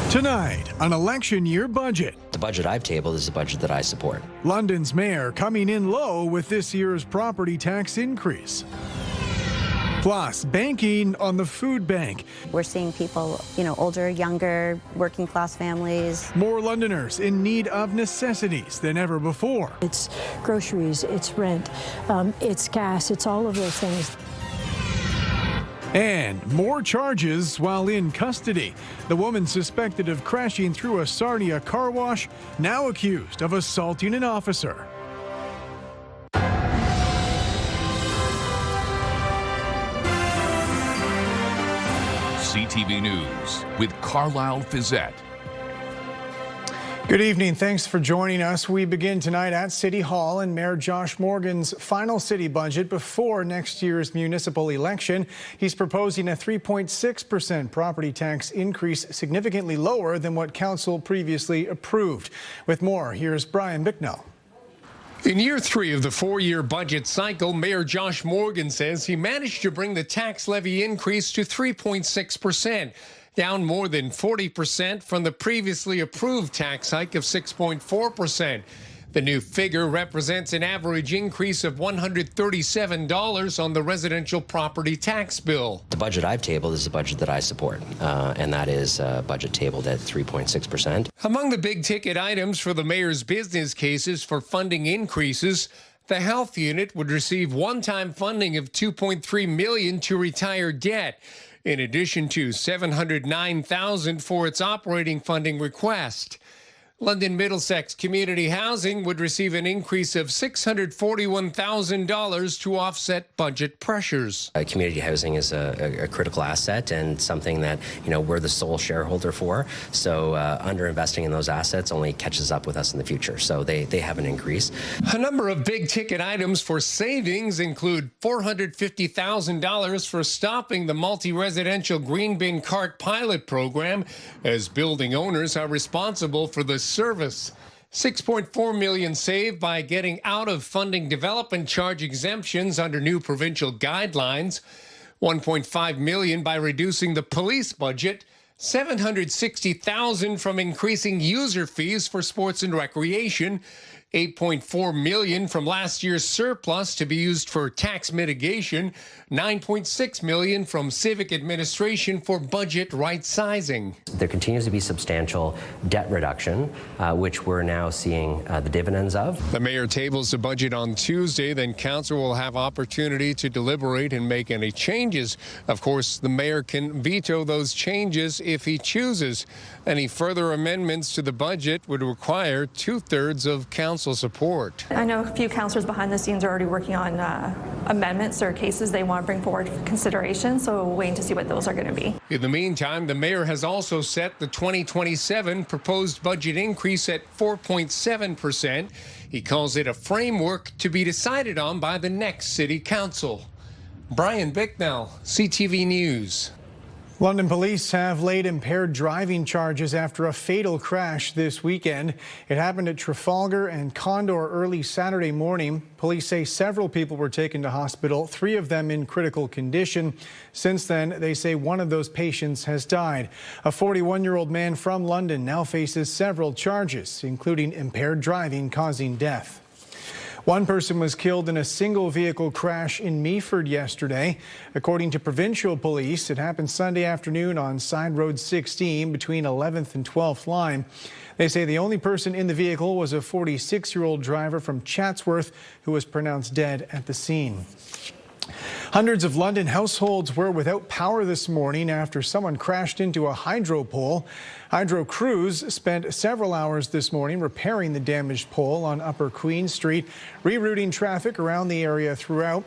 Tonight, an election year budget. The budget I've tabled is the budget that I support. London's mayor coming in low with this year's property tax increase. Plus, banking on the food bank. We're seeing people, older, younger, working class families. More Londoners in need of necessities than ever before. It's groceries, it's rent, it's gas, it's all of those things. And more charges while in custody. The woman suspected of crashing through a Sarnia car wash, now accused of assaulting an officer. CTV News with Carlyle Fiset. Good evening. Thanks for joining us. We begin tonight at City Hall and Mayor Josh Morgan's final city budget before next year's municipal election. He's proposing a 3.6% property tax increase, significantly lower than what council previously approved. With more, here's Brian Bicknell. In year 3 of the 4-year budget cycle, Mayor Josh Morgan says he managed to bring the tax levy increase to 3.6%. Down more than 40% from the previously approved tax hike of 6.4%. The new figure represents an average increase of $137 on the residential property tax bill. The budget I've tabled is the budget that I support, and that is a budget tabled at 3.6%. Among the big ticket items for the mayor's business cases for funding increases, the health unit would receive one-time funding of $2.3 million to retire debt, in addition to $709,000 for its operating funding request. London Middlesex Community Housing would receive an increase of $641,000 to offset budget pressures. Community housing is a critical asset and something that, we're the sole shareholder for. So underinvesting in those assets only catches up with us in the future. So they have an increase. A number of big ticket items for savings include $450,000 for stopping the multi-residential green bin cart pilot program, as building owners are responsible for the service. $6.4 million saved by getting out of funding development charge exemptions under new provincial guidelines. $1.5 million by reducing the police budget. $760,000 from increasing user fees for sports and recreation. $8.4 million from last year's surplus to be used for tax mitigation. $9.6 million from civic administration for budget right-sizing. There continues to be substantial debt reduction, which we're now seeing the dividends of. The mayor tables the budget on Tuesday, then council will have opportunity to deliberate and make any changes. Of course, the mayor can veto those changes if he chooses. Any further amendments to the budget would require 2/3 of council support. I know a few councillors behind the scenes are already working on amendments or cases they want to bring forward for consideration, so we're waiting to see what those are going to be. In the meantime, the mayor has also set the 2027 proposed budget increase at 4.7%. He calls it a framework to be decided on by the next city council. Brian Bicknell, CTV News. London police have laid impaired driving charges after a fatal crash this weekend. It happened at Trafalgar and Condor early Saturday morning. Police say several people were taken to hospital, 3 of them in critical condition. Since then, they say one of those patients has died. A 41-year-old man from London now faces several charges, including impaired driving causing death. One person was killed in a single vehicle crash in Meaford yesterday. According to provincial police, it happened Sunday afternoon on Side Road 16 between 11th and 12th line. They say the only person in the vehicle was a 46-year-old driver from Chatsworth who was pronounced dead at the scene. Hundreds of London households were without power this morning after someone crashed into a hydro pole. Hydro crews spent several hours this morning repairing the damaged pole on Upper Queen Street, rerouting traffic around the area throughout.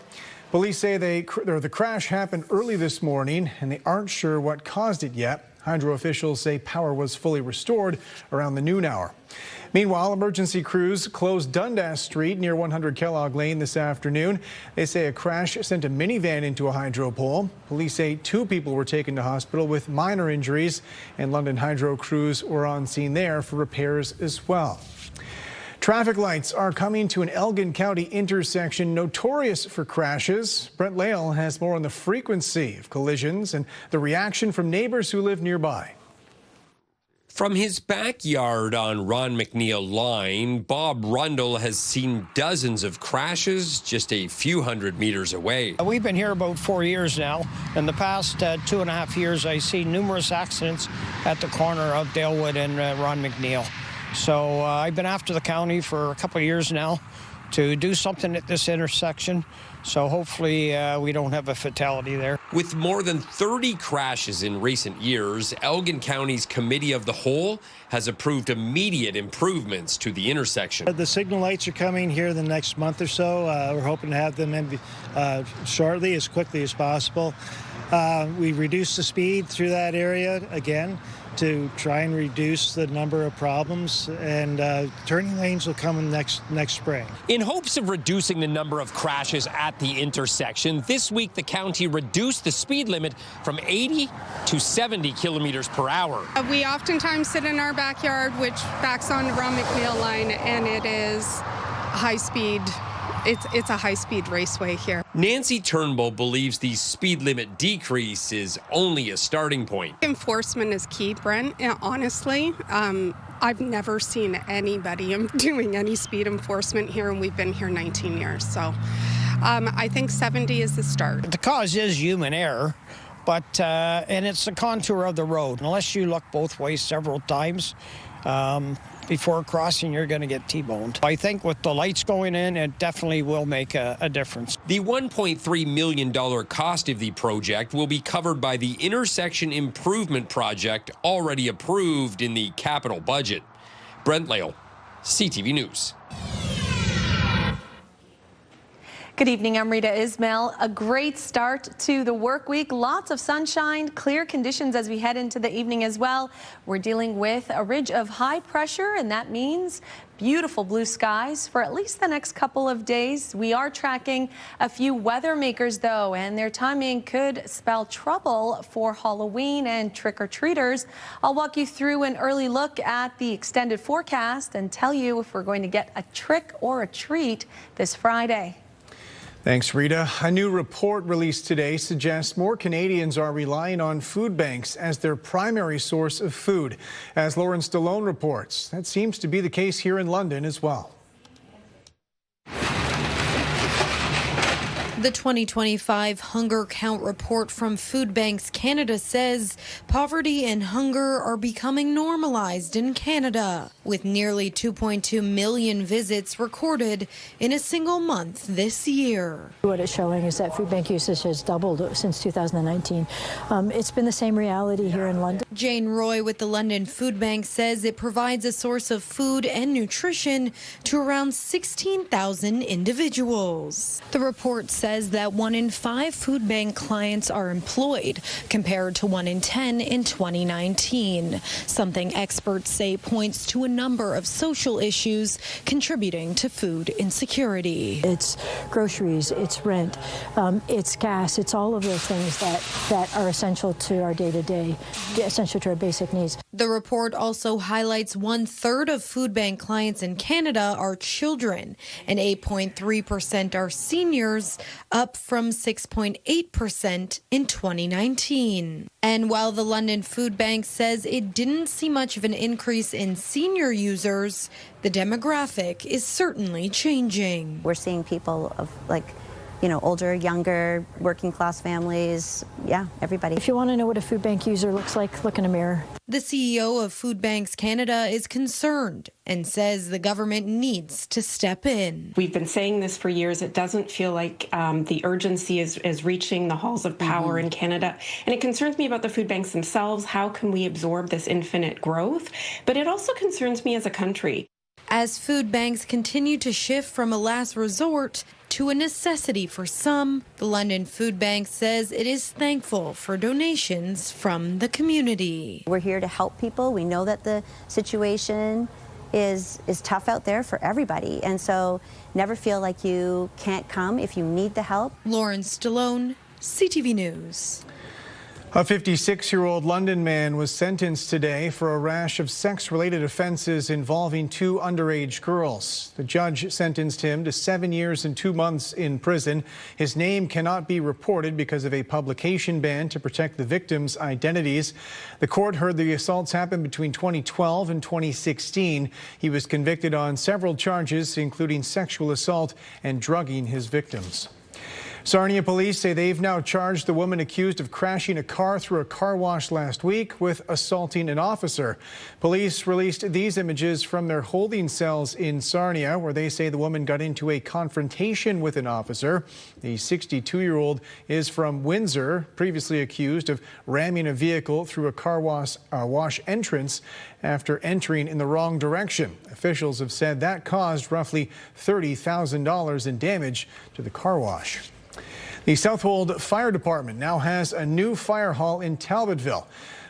Police say the crash happened early this morning and they aren't sure what caused it yet. Hydro officials say power was fully restored around the noon hour. Meanwhile, emergency crews closed Dundas Street near 100 Kellogg Lane this afternoon. They say a crash sent a minivan into a hydro pole. Police say 2 people were taken to hospital with minor injuries, and London Hydro crews were on scene there for repairs as well. Traffic lights are coming to an Elgin County intersection notorious for crashes. Brent Lale has more on the frequency of collisions and the reaction from neighbors who live nearby. From his backyard on Ron McNeil Line, Bob Rundle has seen dozens of crashes just a few hundred meters away. We've been here about 4 years now. In the past 2.5 years, I've seen numerous accidents at the corner of Dalewood and Ron McNeil. So I've been after the county for a couple of years now to do something at this intersection. So hopefully we don't have a fatality there. With more than 30 crashes in recent years, Elgin County's Committee of the Whole has approved immediate improvements to the intersection. The signal lights are coming here in the next month or so. We're hoping to have them in shortly, as quickly as possible. We reduced the speed through that area again to try and reduce the number of problems, and turning lanes will come in next spring. In hopes of reducing the number of crashes at the intersection, this week the county reduced the speed limit from 80 to 70 kilometers per hour. We oftentimes sit in our backyard, which backs on the Ron McNeil line, and it is high speed. It's a high-speed raceway here. Nancy Turnbull believes the speed limit decrease is only a starting point. Enforcement is key, Brent. Honestly, I've never seen anybody doing any speed enforcement here, and we've been here 19 years. So I think 70 is the start. The cause is human error, but and it's the contour of the road. Unless you look both ways several times, before crossing, you're going to get T-boned. I think with the lights going in, it definitely will make a difference. The $1.3 million cost of the project will be covered by the Intersection Improvement Project already approved in the capital budget. Brent Lale, CTV News. Good evening, I'm Rita Ismail. A great start to the work week. Lots of sunshine, clear conditions as we head into the evening as well. We're dealing with a ridge of high pressure, and that means beautiful blue skies for at least the next couple of days. We are tracking a few weather makers, though, and their timing could spell trouble for Halloween and trick-or-treaters. I'll walk you through an early look at the extended forecast and tell you if we're going to get a trick or a treat this Friday. Thanks, Rita. A new report released today suggests more Canadians are relying on food banks as their primary source of food. As Lauren Stallone reports, that seems to be the case here in London as well. The 2025 Hunger Count report from Food Banks Canada says poverty and hunger are becoming normalized in Canada, with nearly 2.2 million visits recorded in a single month this year. What it's showing is that food bank usage has doubled since 2019. It's been the same reality here in London. Jane Roy with the London Food Bank says it provides a source of food and nutrition to around 16,000 individuals. The report says that 1 in 5 food bank clients are employed, compared to 1 in 10 in 2019, something experts say points to a number of social issues contributing to food insecurity. It's groceries, it's rent, it's gas, it's all of those things that are essential to our day-to-day, essential to our basic needs. The report also highlights 1/3 of food bank clients in Canada are children, and 8.3% are seniors, up from 6.8% in 2019. And while the London Food Bank says it didn't see much of an increase in senior users, the demographic is certainly changing. We're seeing people of older, younger, working class families. Yeah, everybody. If you want to know what a food bank user looks like, look in a mirror. The CEO of Food Banks Canada is concerned and says the government needs to step in. We've been saying this for years. It doesn't feel like the urgency is reaching the halls of power in Canada. And it concerns me about the food banks themselves. How can we absorb this infinite growth? But it also concerns me as a country. As food banks continue to shift from a last resort to a necessity for some, the London Food Bank says it is thankful for donations from the community. We're here to help people. We know that the situation is tough out there for everybody, and so never feel like you can't come if you need the help. Lauren Stallone, CTV News. A 56-year-old London man was sentenced today for a rash of sex-related offenses involving 2 underage girls. The judge sentenced him to 7 years and 2 months in prison. His name cannot be reported because of a publication ban to protect the victims' identities. The court heard the assaults happened between 2012 and 2016. He was convicted on several charges, including sexual assault and drugging his victims. Sarnia police say they've now charged the woman accused of crashing a car through a car wash last week with assaulting an officer. Police released these images from their holding cells in Sarnia, where they say the woman got into a confrontation with an officer. The 62-year-old is from Windsor, previously accused of ramming a vehicle through a car wash entrance after entering in the wrong direction. Officials have said that caused roughly $30,000 in damage to the car wash. The Southold Fire Department now has a new fire hall in Talbotville.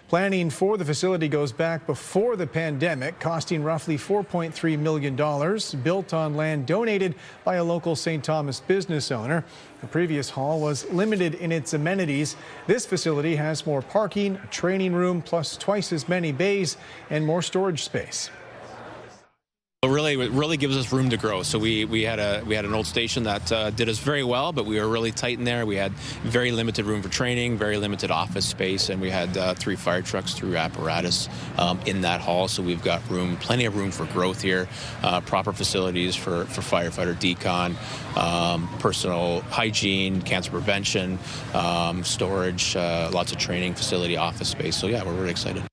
Planning for the facility goes back before the pandemic, costing roughly $4.3 million, built on land donated by a local St. Thomas business owner. The previous hall was limited in its amenities. This facility has more parking, a training room, plus twice as many bays and more storage space. It really gives us room to grow. So we had an old station that did us very well, but we were really tight in there. We had very limited room for training, very limited office space, and we had 3 fire trucks through apparatus in that hall. So we've got plenty of room for growth here, proper facilities for firefighter decon, personal hygiene, cancer prevention, storage, lots of training facility, office space. So yeah, we're really excited.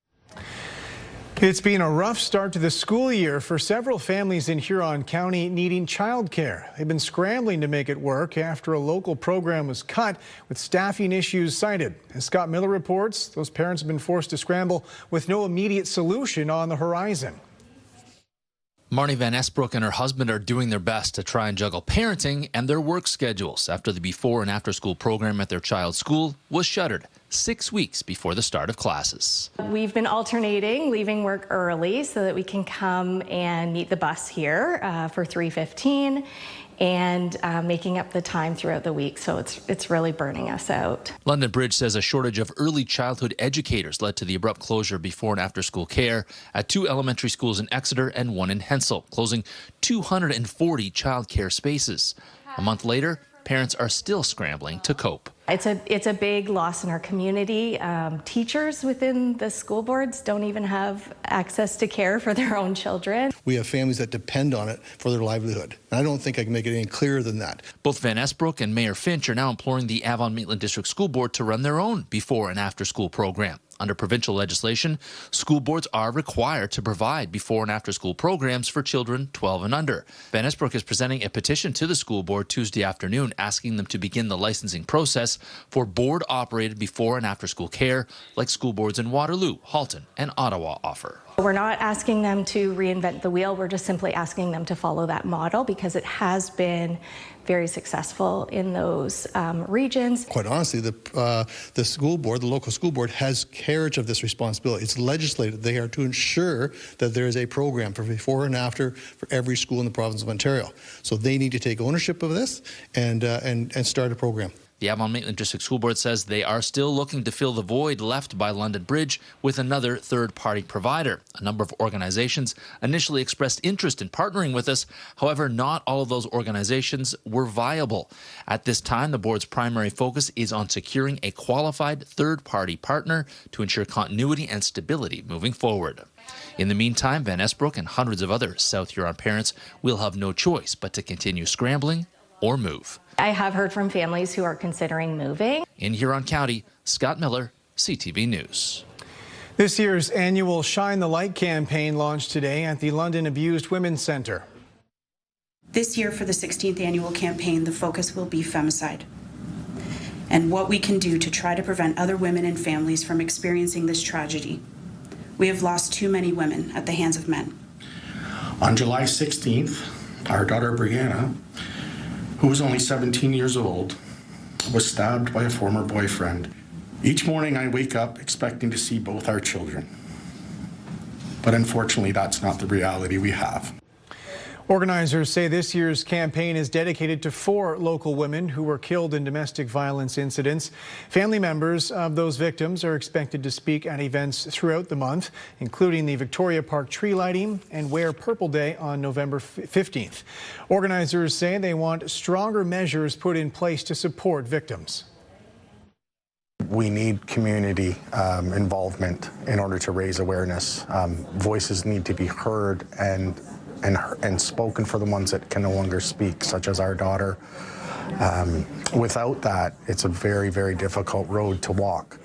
It's been a rough start to the school year for several families in Huron County needing childcare. They've been scrambling to make it work after a local program was cut with staffing issues cited. As Scott Miller reports, those parents have been forced to scramble with no immediate solution on the horizon. Marnie Van Esbrook and her husband are doing their best to try and juggle parenting and their work schedules after the before and after school program at their child's school was shuttered 6 weeks before the start of classes. We've been alternating, leaving work early so that we can come and meet the bus here for 3:15 and making up the time throughout the week. So it's really burning us out. London Bridge says a shortage of early childhood educators led to the abrupt closure before and after school care at 2 elementary schools in Exeter and 1 in Hensel, closing 240 childcare spaces. A month later, parents are still scrambling to cope. It's a big loss in our community. Teachers within the school boards don't even have access to care for their own children. We have families that depend on it for their livelihood. And I don't think I can make it any clearer than that. Both Van Esbrook and Mayor Finch are now imploring the Avon-Maitland District School Board to run their own before and after school program. Under provincial legislation, school boards are required to provide before and after school programs for children 12 and under. Van Esbrook is presenting a petition to the school board Tuesday afternoon asking them to begin the licensing process for board-operated before and after school care like school boards in Waterloo, Halton, and Ottawa offer. We're not asking them to reinvent the wheel. We're just simply asking them to follow that model because it has been very successful in those regions. Quite honestly, the school board, the local school board, has carriage of this responsibility. It's legislated. They are to ensure that there is a program for before and after for every school in the province of Ontario. So they need to take ownership of this and start a program. The Avon-Maitland District School Board says they are still looking to fill the void left by London Bridge with another third-party provider. A number of organizations initially expressed interest in partnering with us. However, not all of those organizations were viable. At this time, the board's primary focus is on securing a qualified third-party partner to ensure continuity and stability moving forward. In the meantime, Van Esbrook and hundreds of other South Huron parents will have no choice but to continue scrambling or move. I have heard from families who are considering moving. In Huron County, Scott Miller, CTV News. This year's annual Shine the Light campaign launched today at the London Abused Women's Centre. This year for the 16th annual campaign, the focus will be femicide and what we can do to try to prevent other women and families from experiencing this tragedy. We have lost too many women at the hands of men. On July 16th, our daughter Brianna, who was only 17 years old, was stabbed by a former boyfriend. Each morning I wake up expecting to see both our children. But unfortunately, that's not the reality we have. Organizers say this year's campaign is dedicated to 4 local women who were killed in domestic violence incidents. Family members of those victims are expected to speak at events throughout the month, including the Victoria Park tree lighting and Wear Purple Day on November 15th. Organizers say they want stronger measures put in place to support victims. We need community involvement in order to raise awareness. Voices need to be heard and spoken for the ones that can no longer speak, such as our daughter. Without that, it's a very, very difficult road to walk.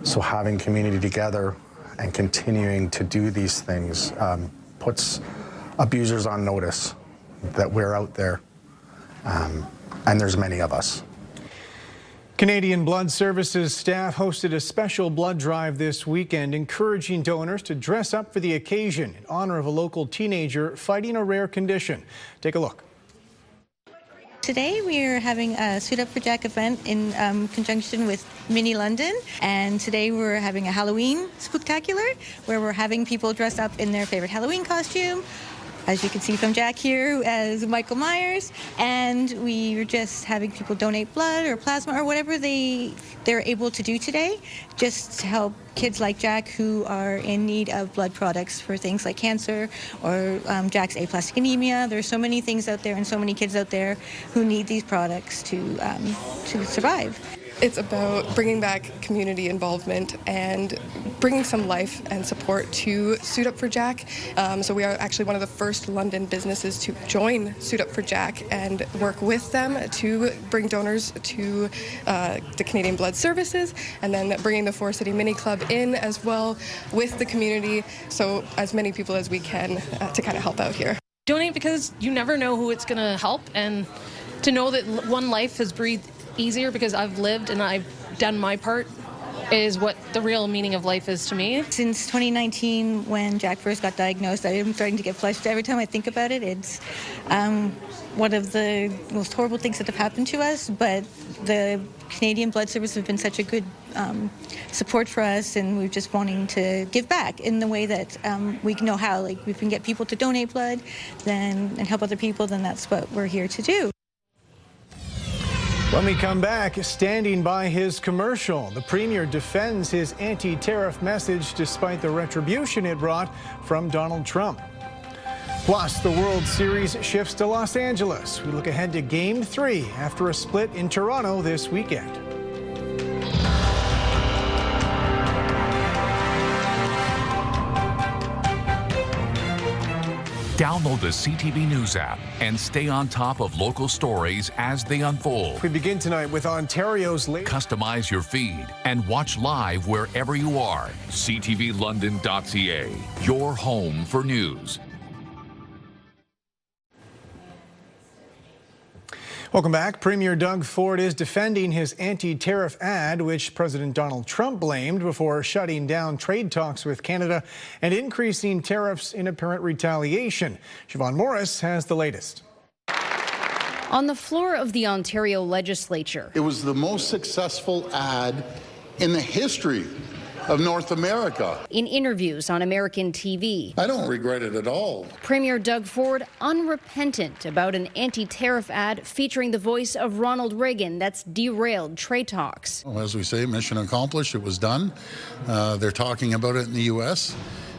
So having community together and continuing to do these things puts abusers on notice that we're out there, and there's many of us. Canadian Blood Services staff hosted a special blood drive this weekend, encouraging donors to dress up for the occasion in honor of a local teenager fighting a rare condition. Take a look. Today we are having a Suit Up for Jack event in conjunction with Mini London, and today we're having a Halloween spooktacular where we're having people dress up in their favorite Halloween costume. As you can see from Jack here, as Michael Myers, and we are just having people donate blood or plasma or whatever they're able to do today, just to help kids like Jack who are in need of blood products for things like cancer or Jack's aplastic anemia. There's so many things out there and so many kids out there who need these products to survive. It's about bringing back community involvement and bringing some life and support to Suit Up for Jack. So we are actually one of the first London businesses to join Suit Up for Jack and work with them to bring donors to the Canadian Blood Services, and then bringing the 4-City Mini Club in as well with the community, so as many people as we can to kind of help out here. Donate because you never know who it's going to help, and to know that one life has breathed easier because I've lived and I've done my part is what the real meaning of life is to me. Since 2019, when Jack first got diagnosed, I'm starting to get flushed every time I think about it. It's one of the most horrible things that have happened to us, but the Canadian Blood Service have been such a good support for us, and we're just wanting to give back in the way that we know how. Like, if we can get people to donate blood and help other people, then that's what we're here to do. When we come back, standing by his commercial, the Premier defends his anti-tariff message despite the retribution it brought from Donald Trump. Plus, the World Series shifts to Los Angeles. We look ahead to Game 3 after a split in Toronto this weekend. Download the CTV News app and stay on top of local stories as they unfold. We begin tonight with Ontario's latest. Customize your feed and watch live wherever you are. CTVLondon.ca, your home for news. Welcome back. Premier Doug Ford is defending his anti-tariff ad, which President Donald Trump blamed before shutting down trade talks with Canada and increasing tariffs in apparent retaliation. Siobhan Morris has the latest. On the floor of the Ontario legislature. It was the most successful ad in the history of North America. In interviews on American TV. I don't regret it at all. Premier Doug Ford unrepentant about an anti-tariff ad featuring the voice of Ronald Reagan that's derailed trade talks. Well, as we say, mission accomplished. It was done. They're talking about it in the U.S.,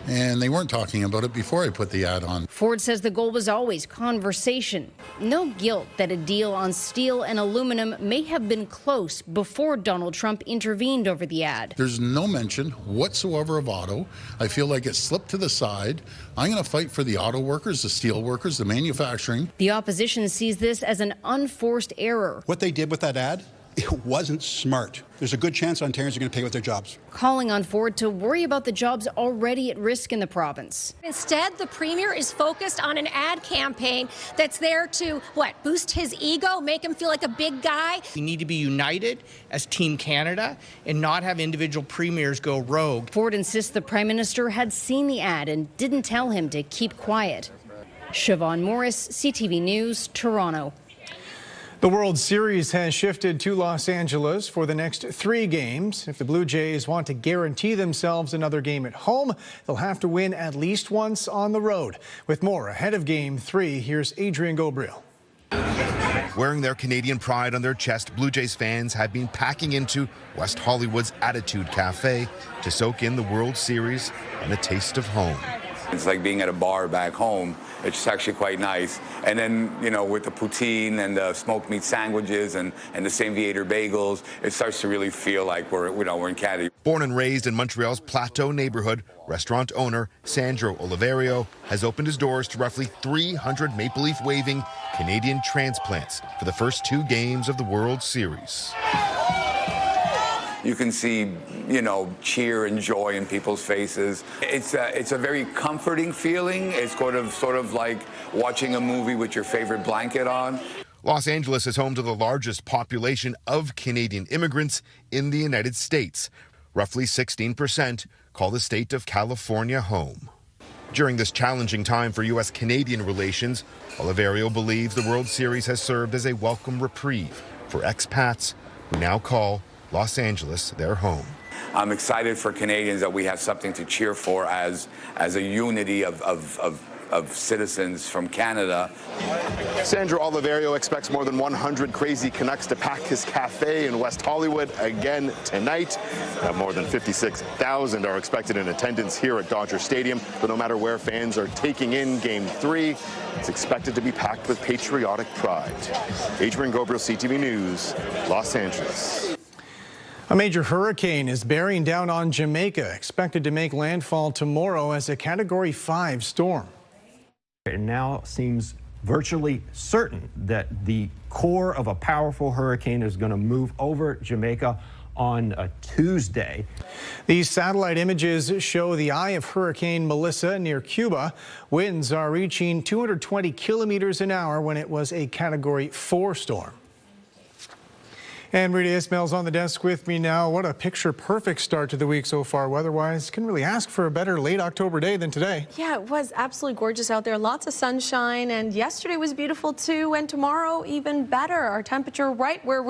and they weren't talking about it before I put the ad on. Ford says the goal was always conversation. No guilt that a deal on steel and aluminum may have been close before Donald Trump intervened over the ad. There's no mention whatsoever of auto. I feel like it slipped to the side. I'm going to fight for the auto workers, the steel workers, the manufacturing. The opposition sees this as an unforced error. What they did with that ad, it wasn't smart. There's a good chance Ontarians are going to pay with their jobs. Calling on Ford to worry about the jobs already at risk in the province. Instead, the Premier is focused on an ad campaign that's there to, boost his ego, make him feel like a big guy? We need to be united as Team Canada and not have individual premiers go rogue. Ford insists the Prime Minister had seen the ad and didn't tell him to keep quiet. Siobhan Morris, CTV News, Toronto. The World Series has shifted to Los Angeles for the next 3 games. If the Blue Jays want to guarantee themselves another game at home, they'll have to win at least once on the road. With more ahead of Game 3, here's Adrian Gobriel. Wearing their Canadian pride on their chest, Blue Jays fans have been packing into West Hollywood's Attitude Cafe to soak in the World Series and a taste of home. It's like being at a bar back home. It's actually quite nice. And then, you know, with the poutine and the smoked meat sandwiches and the St. Viator bagels, it starts to really feel like we're in Canada. Born and raised in Montreal's Plateau neighborhood, restaurant owner Sandro Oliverio has opened his doors to roughly 300 Maple Leaf waving Canadian transplants for the first 2 games of the World Series. You can see, you know, cheer and joy in people's faces. It's a very comforting feeling. It's sort of like watching a movie with your favorite blanket on. Los Angeles is home to the largest population of Canadian immigrants in the United States. Roughly 16% call the state of California home. During this challenging time for U.S.-Canadian relations, Oliverio believes the World Series has served as a welcome reprieve for expats who now call Los Angeles their home. I'm excited for Canadians that we have something to cheer for as a unity of citizens from Canada. Sandro Oliverio expects more than 100 crazy Canucks to pack his cafe in West Hollywood again tonight. More than 56,000 are expected in attendance here at Dodger Stadium. But no matter where fans are taking in Game 3, it's expected to be packed with patriotic pride. Adrian Gobriel, CTV News, Los Angeles. A major hurricane is bearing down on Jamaica, expected to make landfall tomorrow as a Category 5 storm. It now seems virtually certain that the core of a powerful hurricane is going to move over Jamaica on a Tuesday. These satellite images show the eye of Hurricane Melissa near Cuba. Winds are reaching 220 kilometers an hour when it was a Category 4 storm. And Rita Ismail's on the desk with me now. What a picture-perfect start to the week so far weather-wise. Couldn't really ask for a better late October day than today. Yeah, it was absolutely gorgeous out there. Lots of sunshine, and yesterday was beautiful too, and tomorrow even better. Our temperature right where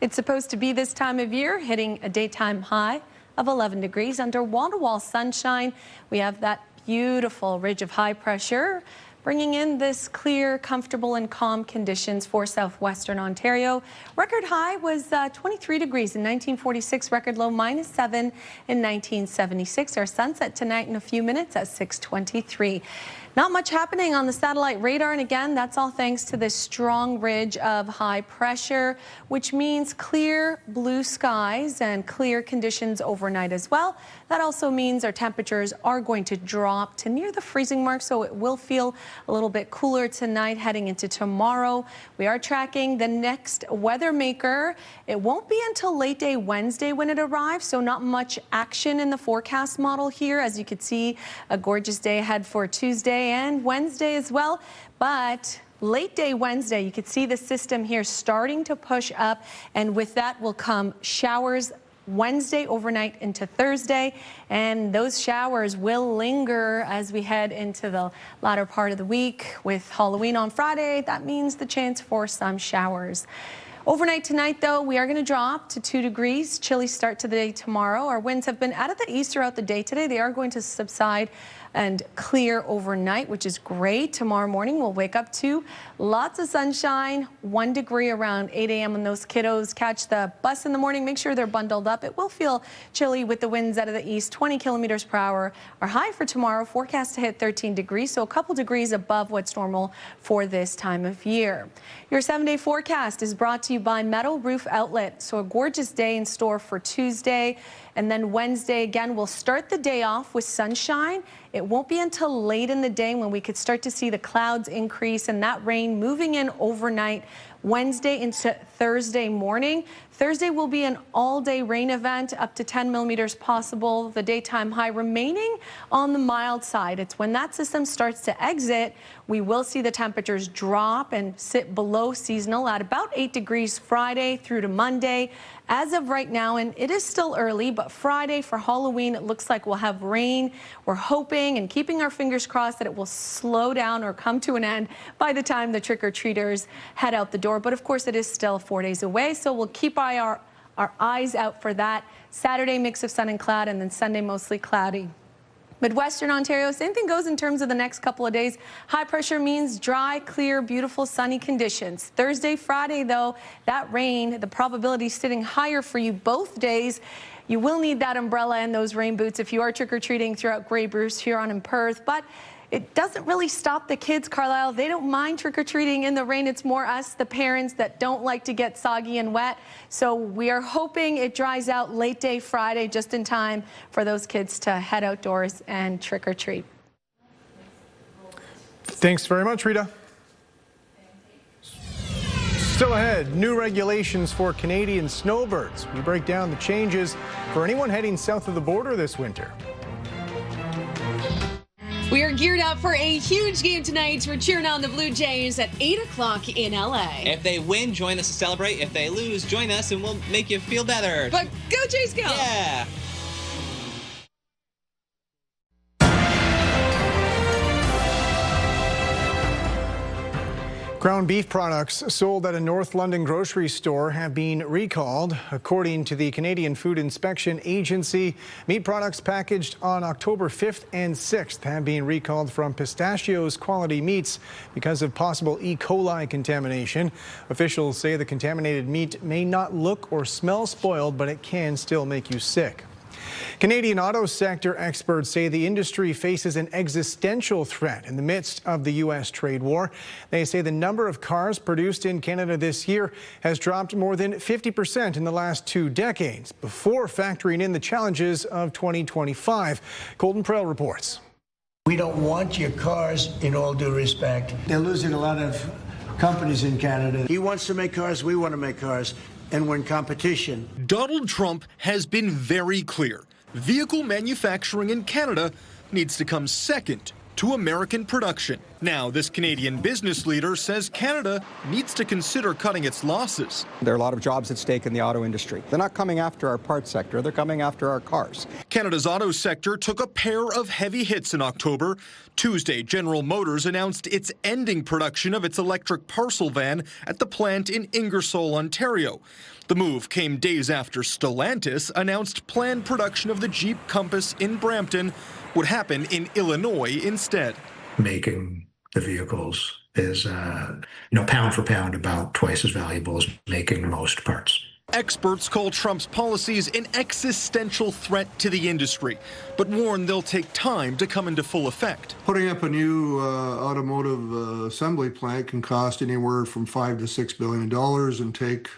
it's supposed to be this time of year, hitting a daytime high of 11 degrees. Under wall-to-wall sunshine, we have that beautiful ridge of high pressure, bringing in this clear, comfortable, and calm conditions for southwestern Ontario. Record high was 23 degrees in 1946, record low -7 in 1976. Our sunset tonight in a few minutes at 6:23. Not much happening on the satellite radar, and again, that's all thanks to this strong ridge of high pressure, which means clear blue skies and clear conditions overnight as well. That also means our temperatures are going to drop to near the freezing mark, so it will feel a little bit cooler tonight heading into tomorrow. We are tracking the next weather maker. It won't be until late day Wednesday when it arrives, so not much action in the forecast model here. As you can see, a gorgeous day ahead for Tuesday and Wednesday as well, but late day Wednesday, you can see the system here starting to push up, and with that will come showers Wednesday overnight into Thursday, and those showers will linger as we head into the latter part of the week. With Halloween on Friday, that means the chance for some showers. Overnight tonight, though, we are going to drop to 2 degrees. Chilly start to the day tomorrow. Our winds have been out of the east throughout the day today. They are going to subside and clear overnight, which is great. Tomorrow morning, we'll wake up to lots of sunshine, 1 degree around 8 a.m. when those kiddos catch the bus in the morning. Make sure they're bundled up. It will feel chilly with the winds out of the east, 20 kilometers per hour. Our high for tomorrow forecast to hit 13 degrees, so a couple degrees above what's normal for this time of year. Your 7-day forecast is brought to you by Metal Roof Outlet. So a gorgeous day in store for Tuesday. And then Wednesday, again, we'll start the day off with sunshine. It won't be until late in the day when we could start to see the clouds increase and that rain moving in overnight Wednesday into Thursday morning. Thursday will be an all-day rain event, up to 10 millimeters possible. The daytime high remaining on the mild side. It's when that system starts to exit, we will see the temperatures drop and sit below seasonal at about 8 degrees Friday through to Monday. As of right now, and it is still early, but But Friday for Halloween, it looks like we'll have rain. We're hoping and keeping our fingers crossed that it will slow down or come to an end by the time the trick-or-treaters head out the door. But of course, it is still 4 days away, so we'll keep our eyes out for that. Saturday, mix of sun and cloud, and then Sunday, mostly cloudy. Midwestern Ontario, same thing goes in terms of the next couple of days. High pressure means dry, clear, beautiful, sunny conditions. Thursday, Friday, though, that rain, the probability sitting higher for you both days. You will need that umbrella and those rain boots if you are trick-or-treating throughout Grey Bruce, Huron, and Perth. But it doesn't really stop the kids, Carlyle. They don't mind trick-or-treating in the rain. It's more us, the parents, that don't like to get soggy and wet. So we are hoping it dries out late day Friday, just in time for those kids to head outdoors and trick-or-treat. Thanks very much, Rita. Still ahead, new regulations for Canadian snowbirds. We break down the changes for anyone heading south of the border this winter. We are geared up for a huge game tonight. We're cheering on the Blue Jays at 8 o'clock in LA. If they win, join us to celebrate. If they lose, join us and we'll make you feel better. But go Jays, go! Yeah! Ground beef products sold at a North London grocery store have been recalled. According to the Canadian Food Inspection Agency, meat products packaged on October 5th and 6th have been recalled from Pistachios Quality Meats because of possible E. coli contamination. Officials say the contaminated meat may not look or smell spoiled, but it can still make you sick. Canadian auto sector experts say the industry faces an existential threat in the midst of the U.S. trade war. They say the number of cars produced in Canada this year has dropped more than 50% in the last 2 decades, before factoring in the challenges of 2025. Colton Prell reports. We don't want your cars, in all due respect. They're losing a lot of companies in Canada. He wants to make cars, we want to make cars, and we're in competition. Donald Trump has been very clear. Vehicle manufacturing in Canada needs to come second to American production. Now, this Canadian business leader says Canada needs to consider cutting its losses. There are a lot of jobs at stake in the auto industry. They're not coming after our parts sector, they're coming after our cars. Canada's auto sector took a pair of heavy hits in October. Tuesday, General Motors announced it's ending production of its electric parcel van at the plant in Ingersoll, Ontario. The move came days after Stellantis announced planned production of the Jeep Compass in Brampton would happen in Illinois instead. Making the vehicles is, pound for pound about twice as valuable as making most parts. Experts call Trump's policies an existential threat to the industry, but warn they'll take time to come into full effect. Putting up a new automotive assembly plant can cost anywhere from $5 to $6 billion and take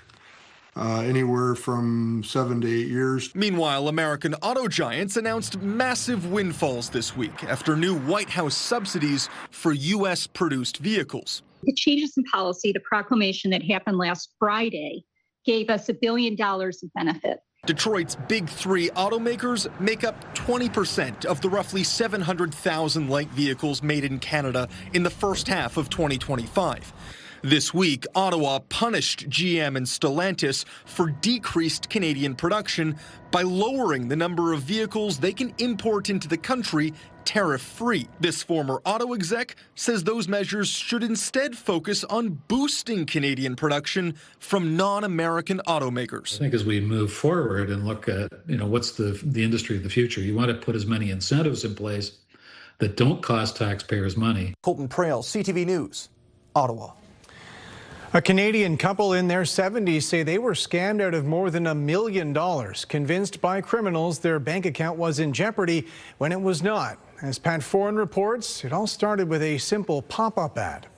anywhere from 7 to 8 years. Meanwhile, American auto giants announced massive windfalls this week after new White House subsidies for U.S.-produced vehicles. The changes in policy, the proclamation that happened last Friday, gave us $1 billion of benefit. Detroit's big three automakers make up 20% of the roughly 700,000 light vehicles made in Canada in the first half of 2025. This week, Ottawa punished GM and Stellantis for decreased Canadian production by lowering the number of vehicles they can import into the country tariff-free. This former auto exec says those measures should instead focus on boosting Canadian production from non-American automakers. I think as we move forward and look at, what's the industry of the future, you want to put as many incentives in place that don't cost taxpayers money. Colton Prale, CTV News, Ottawa. A Canadian couple in their 70s say they were scammed out of more than $1 million, convinced by criminals their bank account was in jeopardy when it was not. As Pat Foran reports, it all started with a simple pop-up ad.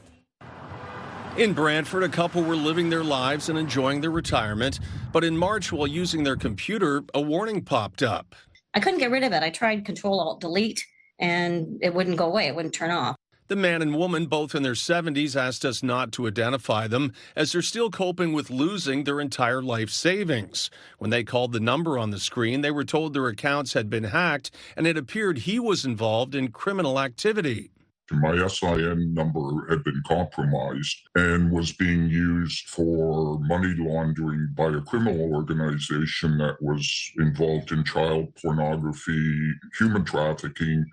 In Brantford, a couple were living their lives and enjoying their retirement, but in March, while using their computer, a warning popped up. I couldn't get rid of it. I tried Control-Alt-Delete, and it wouldn't go away. It wouldn't turn off. The man and woman, both in their 70s, asked us not to identify them as they're still coping with losing their entire life savings. When they called the number on the screen, they were told their accounts had been hacked and it appeared he was involved in criminal activity. My SIN number had been compromised and was being used for money laundering by a criminal organization that was involved in child pornography, human trafficking,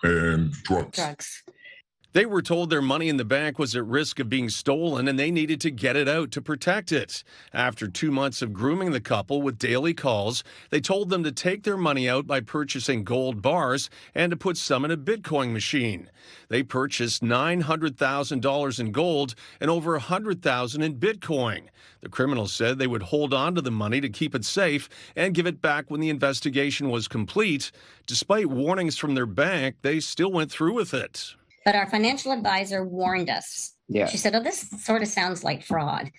and drugs. They were told their money in the bank was at risk of being stolen and they needed to get it out to protect it. After 2 months of grooming the couple with daily calls, they told them to take their money out by purchasing gold bars and to put some in a Bitcoin machine. They purchased $900,000 in gold and over $100,000 in Bitcoin. The criminals said they would hold on to the money to keep it safe and give it back when the investigation was complete. Despite warnings from their bank, they still went through with it. But our financial advisor warned us. Yeah. She said, oh, this sort of sounds like fraud.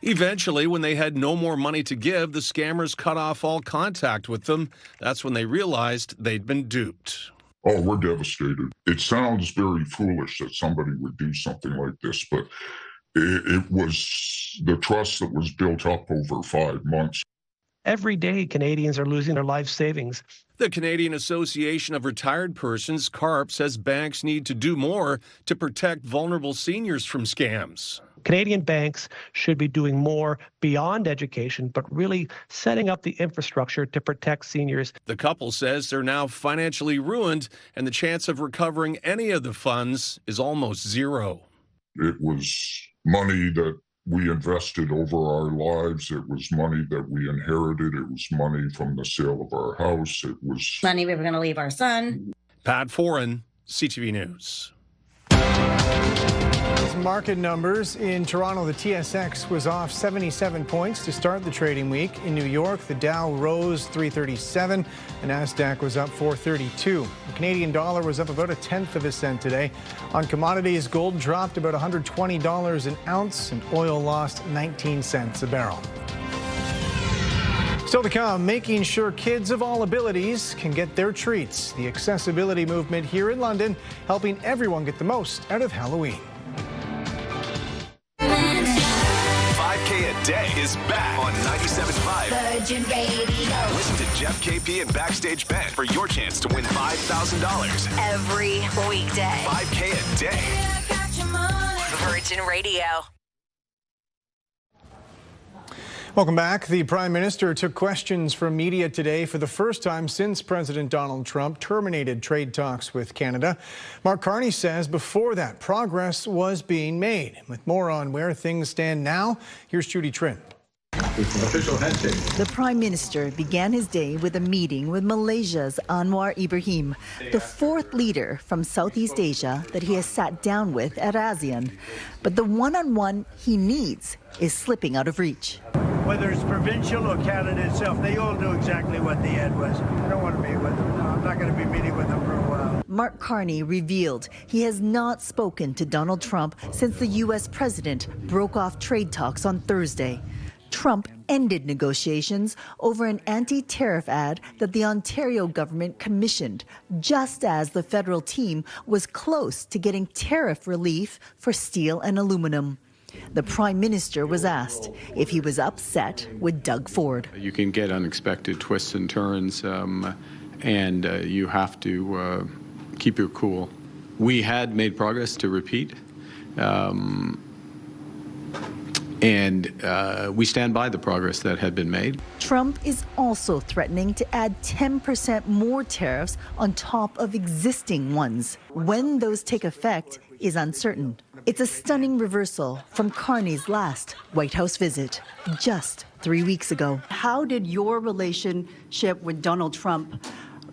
Eventually, when they had no more money to give, the scammers cut off all contact with them. That's when they realized they'd been duped. Oh, we're devastated. It sounds very foolish that somebody would do something like this, but it was the trust that was built up over 5 months. Every day, Canadians are losing their life savings. The Canadian Association of Retired Persons, CARP, says banks need to do more to protect vulnerable seniors from scams. Canadian banks should be doing more beyond education, but really setting up the infrastructure to protect seniors. The couple says they're now financially ruined, and the chance of recovering any of the funds is almost zero. It was money that we invested over our lives. It was money that we inherited. It was money from the sale of our house. It was money we were going to leave our son. Pat Foran, CTV News. Market numbers in Toronto, the TSX was off 77 points to start the trading week. In New York, the Dow rose 337, the Nasdaq was up 432. The Canadian dollar was up about 1/10 of a cent today. On commodities, gold dropped about $120 an ounce, and oil lost 19 cents a barrel. Still to come, making sure kids of all abilities can get their treats. The accessibility movement here in London, helping everyone get the most out of Halloween. 5K a day is back on 97.5. Virgin Radio. Listen to Jeff, KP, and Backstage Ben for your chance to win $5,000 every weekday. 5K a day. Virgin Radio. Welcome back. The Prime Minister took questions from media today for the first time since President Donald Trump terminated trade talks with Canada. Mark Carney says before that, progress was being made. With more on where things stand now, here's Judy Trin. The Prime Minister began his day with a meeting with Malaysia's Anwar Ibrahim, the fourth leader from Southeast Asia that he has sat down with at ASEAN. But the one-on-one he needs is slipping out of reach. Whether it's provincial or Canada itself, they all knew exactly what the end was. I don't want to meet with them. No, I'm not going to be meeting with them for a while. Mark Carney revealed he has not spoken to Donald Trump since the U.S. president broke off trade talks on Thursday. Trump ended negotiations over an anti-tariff ad that the Ontario government commissioned, just as the federal team was close to getting tariff relief for steel and aluminum. The Prime Minister was asked if he was upset with Doug Ford. You can get unexpected twists and turns, and you have to keep your cool. We had made progress, to repeat, and we stand by the progress that had been made. Trump is also threatening to add 10% more tariffs on top of existing ones. When those take effect is uncertain. It's a stunning reversal from Carney's last White House visit just 3 weeks ago. How did your relationship with Donald Trump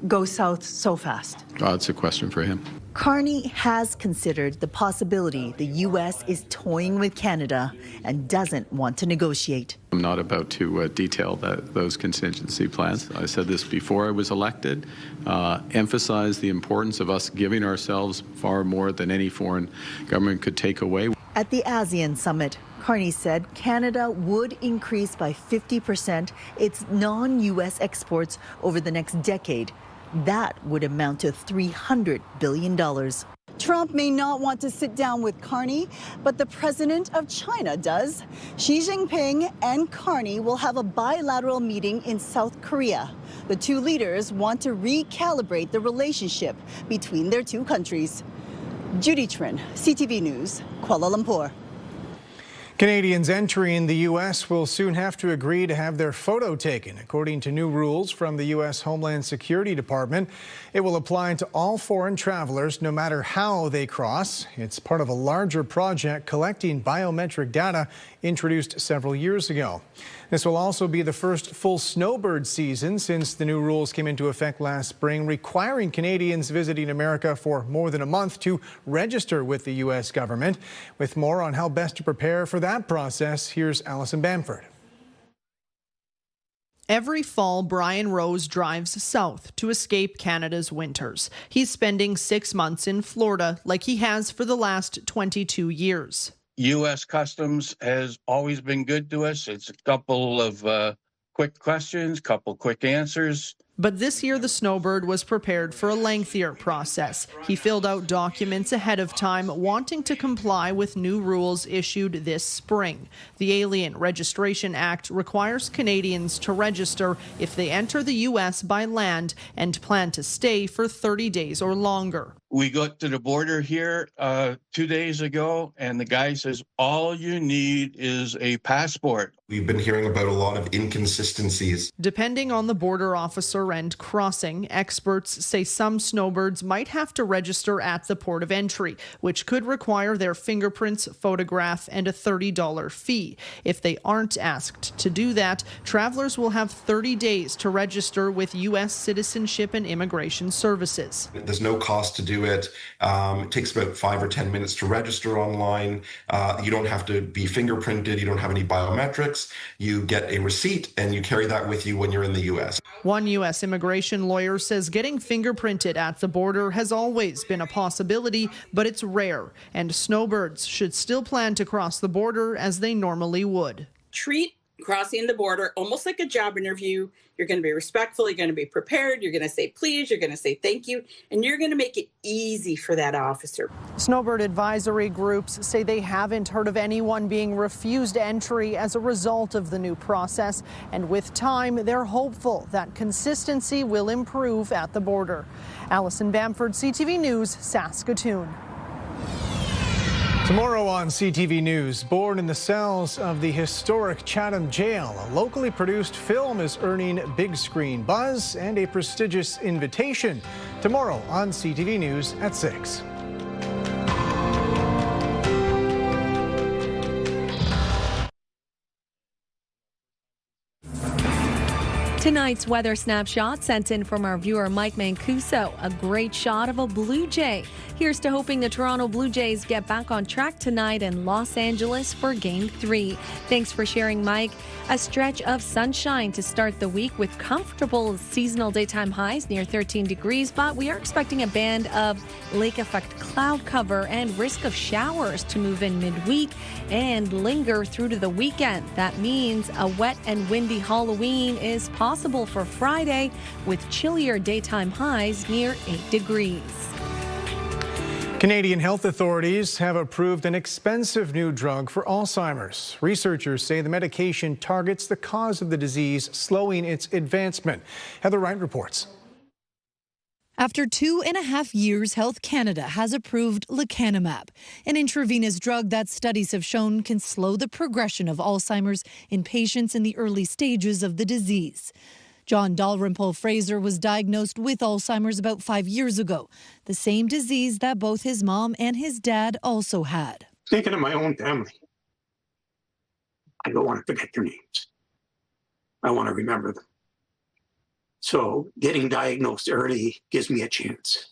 go south so fast? It's a question for him. Carney has considered the possibility the U.S. is toying with Canada and doesn't want to negotiate. I'm not about to detail those contingency plans. I said this before I was elected, emphasize the importance of us giving ourselves far more than any foreign government could take away. At the ASEAN summit, Carney said Canada would increase by 50% its non-U.S. exports over the next decade. That would amount to $300 billion. Trump may not want to sit down with Carney, but the president of China does. Xi Jinping and Carney will have a bilateral meeting in South Korea. The two leaders want to recalibrate the relationship between their two countries. Judy Trin, CTV News, Kuala Lumpur. Canadians entering the U.S. will soon have to agree to have their photo taken. According to new rules from the U.S. Homeland Security Department, it will apply to all foreign travelers no matter how they cross. It's part of a larger project collecting biometric data introduced several years ago. This will also be the first full Snowbird season since the new rules came into effect last spring, requiring Canadians visiting America for more than a month to register with the U.S. government. With more on how best to prepare for that process, here's Allison Bamford. Every fall, Brian Rose drives south to escape Canada's winters. He's spending 6 months in Florida like he has for the last 22 years. U.S. Customs has always been good to us. It's a couple of quick questions, couple quick answers. But this year, the Snowbird was prepared for a lengthier process. He filled out documents ahead of time, wanting to comply with new rules issued this spring. The Alien Registration Act requires Canadians to register if they enter the U.S. by land and plan to stay for 30 days or longer. We got to the border here 2 days ago, and the guy says, all you need is a passport. We've been hearing about a lot of inconsistencies. Depending on the border officer and crossing, experts say some snowbirds might have to register at the port of entry, which could require their fingerprints, photograph, and a $30 fee. If they aren't asked to do that, travelers will have 30 days to register with U.S. Citizenship and Immigration Services. There's no cost to do it. It takes about 5 or 10 minutes to register online. You don't have to be fingerprinted. You don't have any biometrics. You get a receipt and you carry that with you when you're in the U.S. One U.S. immigration lawyer says getting fingerprinted at the border has always been a possibility, but it's rare, and snowbirds should still plan to cross the border as they normally would. Treat crossing the border almost like a job interview. You're going to be respectful, you're going to be prepared, you're going to say please, you're going to say thank you, and you're going to make it easy for that officer. Snowbird advisory groups say they haven't heard of anyone being refused entry as a result of the new process, and with time, they're hopeful that consistency will improve at the border. Allison Bamford, CTV News, Saskatoon. Tomorrow on CTV News, born in the cells of the historic Chatham Jail, a locally produced film is earning big screen buzz and a prestigious invitation. Tomorrow on CTV News at 6. Tonight's weather snapshot sent in from our viewer Mike Mancuso. A great shot of a Blue Jay. Here's to hoping the Toronto Blue Jays get back on track tonight in Los Angeles for Game 3. Thanks for sharing, Mike. A stretch of sunshine to start the week with comfortable seasonal daytime highs near 13 degrees, but we are expecting a band of lake effect cloud cover and risk of showers to move in midweek and linger through to the weekend. That means a wet and windy Halloween is possible for Friday with chillier daytime highs near 8 degrees. Canadian health authorities have approved an expensive new drug for Alzheimer's. Researchers say the medication targets the cause of the disease, slowing its advancement. Heather Wright reports. After 2.5 years, Health Canada has approved lecanemab, an intravenous drug that studies have shown can slow the progression of Alzheimer's in patients in the early stages of the disease. John Dalrymple Fraser was diagnosed with Alzheimer's about 5 years ago, the same disease that both his mom and his dad also had. Thinking of my own family, I don't want to forget their names. I want to remember them. So getting diagnosed early gives me a chance.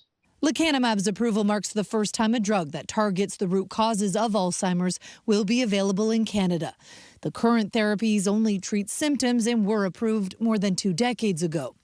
Lecanemab's approval marks the first time a drug that targets the root causes of Alzheimer's will be available in Canada. The current therapies only treat symptoms and were approved more than 2 decades ago.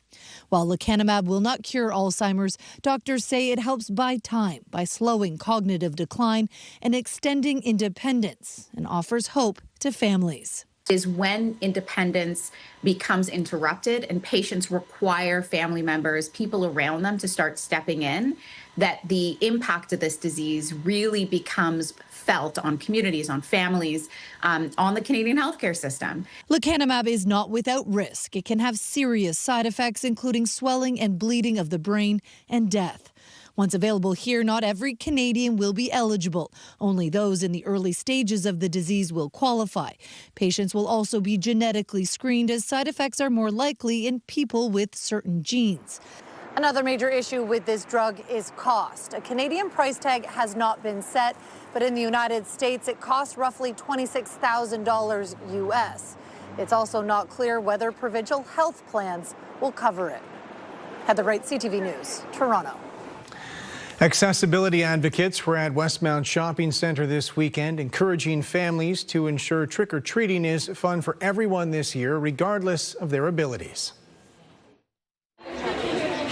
While lecanemab will not cure Alzheimer's, doctors say it helps buy time by slowing cognitive decline and extending independence, and offers hope to families. Is when independence becomes interrupted and patients require family members, people around them to start stepping in, that the impact of this disease really becomes felt on communities, on families, on the Canadian healthcare system. Lecanemab is not without risk. It can have serious side effects, including swelling and bleeding of the brain and death. Once available here, not every Canadian will be eligible. Only those in the early stages of the disease will qualify. Patients will also be genetically screened as side effects are more likely in people with certain genes. Another major issue with this drug is cost. A Canadian price tag has not been set, but in the United States, it costs roughly $26,000 US. It's also not clear whether provincial health plans will cover it. Heather Wright, CTV News, Toronto. Accessibility advocates were at Westmount Shopping Centre this weekend, encouraging families to ensure trick-or-treating is fun for everyone this year, regardless of their abilities.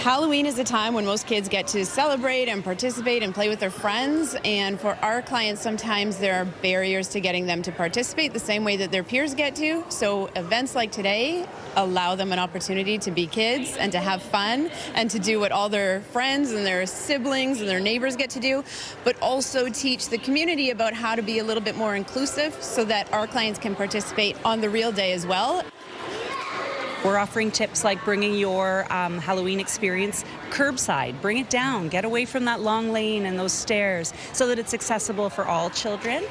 Halloween is a time when most kids get to celebrate and participate and play with their friends. And for our clients, sometimes there are barriers to getting them to participate the same way that their peers get to. So events like today allow them an opportunity to be kids and to have fun and to do what all their friends and their siblings and their neighbors get to do, but also teach the community about how to be a little bit more inclusive so that our clients can participate on the real day as well. We're offering tips like bringing your Halloween experience curbside, bring it down, get away from that long lane and those stairs so that it's accessible for all children.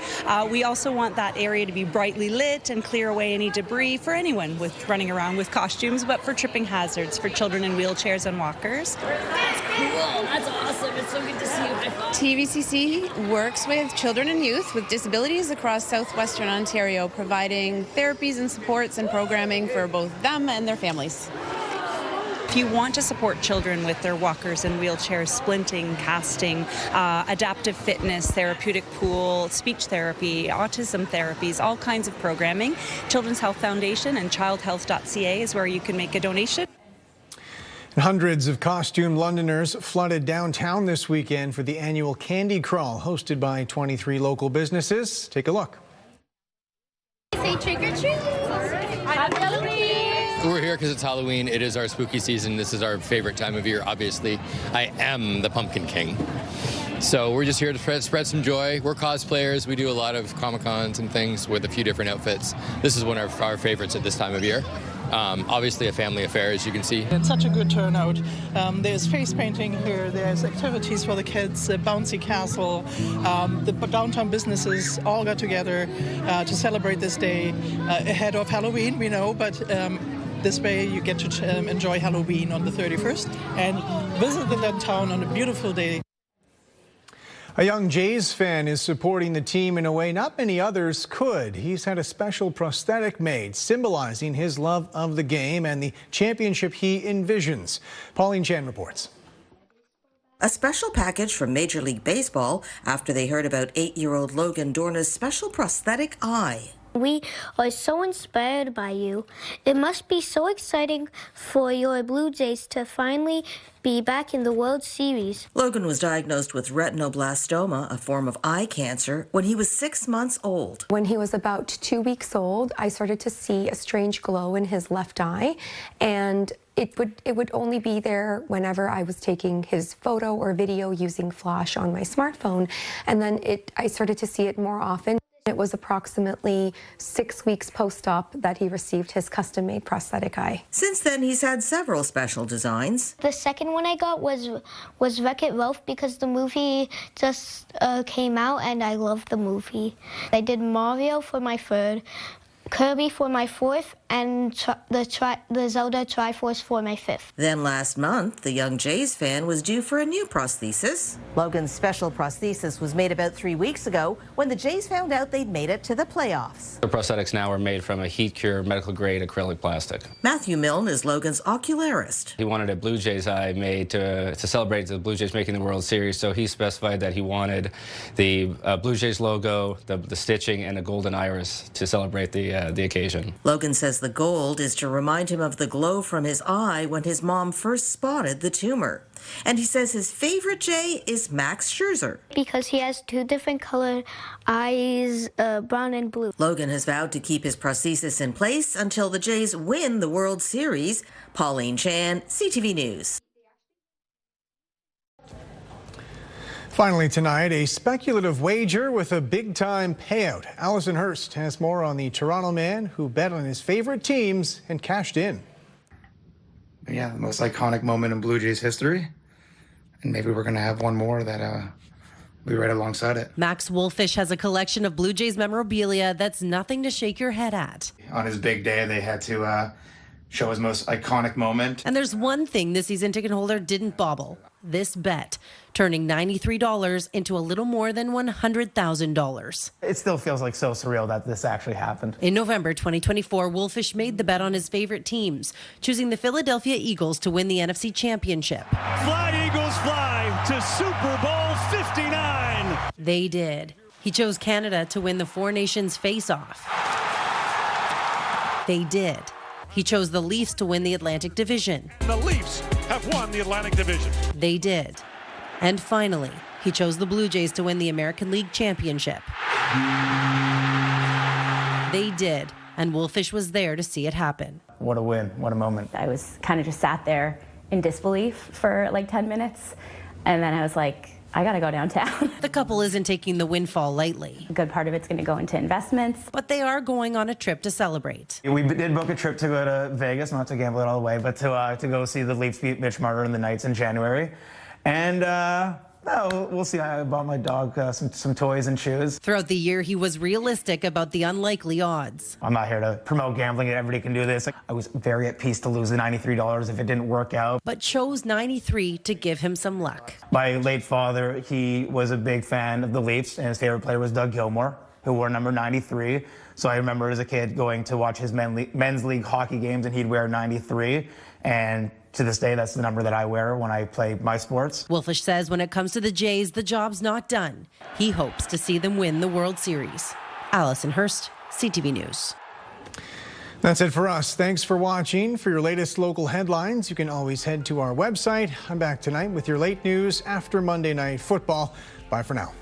We also want that area to be brightly lit and clear away any debris for anyone with running around with costumes, but for tripping hazards for children in wheelchairs and walkers. That's cool. That's awesome. It's so good to see you. TVCC works with children and youth with disabilities across southwestern Ontario, providing therapies and supports and programming for both them and their families. If you want to support children with their walkers and wheelchairs, splinting, casting, adaptive fitness, therapeutic pool, speech therapy, autism therapies, all kinds of programming, Children's Health Foundation and childhealth.ca is where you can make a donation. Hundreds of costumed Londoners flooded downtown this weekend for the annual Candy Crawl hosted by 23 local businesses. Take a look. Say trick or treat. Happy Halloween. We're here because it's Halloween. It is our spooky season. This is our favorite time of year, obviously. I am the Pumpkin King. So we're just here to spread some joy. We're cosplayers. We do a lot of Comic-Cons and things with a few different outfits. This is one of our favorites at this time of year. Obviously a family affair, as you can see. It's such a good turnout. There's face painting here, there's activities for the kids, a bouncy castle. The downtown businesses all got together to celebrate this day ahead of Halloween, we know, but this way you get to enjoy Halloween on the 31st and visit the downtown on a beautiful day. A young Jays fan is supporting the team in a way not many others could. He's had a special prosthetic made symbolizing his love of the game and the championship he envisions. Pauline Chan reports. A special package from Major League Baseball after they heard about 8-year-old Logan Dorna's special prosthetic eye. We are so inspired by you. It must be so exciting for your Blue Jays to finally be back in the World Series. Logan was diagnosed with retinoblastoma, a form of eye cancer, when he was 6 months old. When he was about 2 weeks old, I started to see a strange glow in his left eye, and it would only be there whenever I was taking his photo or video using flash on my smartphone, and then I started to see it more often. It was approximately 6 weeks post-op that he received his custom-made prosthetic eye. Since then, he's had several special designs. The second one I got was Wreck-It Ralph because the movie just came out and I love the movie. I did Mario for my third, Kirby for my fourth, and the Zelda Triforce for my fifth. Then last month, the young Jays fan was due for a new prosthesis. Logan's special prosthesis was made about 3 weeks ago when the Jays found out they'd made it to the playoffs. The prosthetics now are made from a heat-cured, medical-grade acrylic plastic. Matthew Milne is Logan's ocularist. He wanted a Blue Jays eye made to celebrate the Blue Jays making the World Series, so he specified that he wanted the Blue Jays logo, the stitching, and a golden iris to celebrate the occasion. Logan says the gold is to remind him of the glow from his eye when his mom first spotted the tumor. And he says his favorite Jay is Max Scherzer. Because he has two different colored eyes, brown and blue. Logan has vowed to keep his prosthesis in place until the Jays win the World Series. Pauline Chan, CTV News. Finally tonight, a speculative wager with a big-time payout. Allison Hurst has more on the Toronto man who bet on his favorite teams and cashed in. Yeah, the most iconic moment in Blue Jays history. and maybe we're going to have one more that be right alongside it. Max Wolfish has a collection of Blue Jays memorabilia that's nothing to shake your head at. On his big day, they had to show his most iconic moment. And there's one thing the season ticket holder didn't bobble. This bet, turning $93 into a little more than $100,000. It still feels like so surreal that this actually happened. In November 2024, Wolfish made the bet on his favorite teams, choosing the Philadelphia Eagles to win the NFC Championship. Fly, Eagles, fly to Super Bowl 59. They did. He chose Canada to win the Four Nations face-off. They did. He chose the Leafs to win the Atlantic Division. The Leafs have won the Atlantic Division. They did. And finally, he chose the Blue Jays to win the American League Championship. They did, and Wolfish was there to see it happen. What a win, what a moment. I was kind of just sat there in disbelief for like 10 minutes, and then I was like, I gotta go downtown. The couple isn't taking the windfall lightly. A good part of it's gonna go into investments. But they are going on a trip to celebrate. We did book a trip to go to Vegas, not to gamble it all the way, but to go see the Leafs beat Mitch Marner and the Knights in January. And we'll see. I bought my dog some toys and shoes. Throughout the year, he was realistic about the unlikely odds. I'm not here to promote gambling. Everybody can do this. I was very at peace to lose the $93 if it didn't work out. But chose 93 to give him some luck. My late father, he was a big fan of the Leafs, and his favorite player was Doug Gilmour, who wore number 93. So I remember as a kid going to watch his men's league hockey games, and he'd wear 93. And to this day, that's the number that I wear when I play my sports. Wolfish says when it comes to the Jays, the job's not done. He hopes to see them win the World Series. Allison Hurst, CTV News. That's it for us. Thanks for watching. For your latest local headlines, you can always head to our website. I'm back tonight with your late news after Monday Night Football. Bye for now.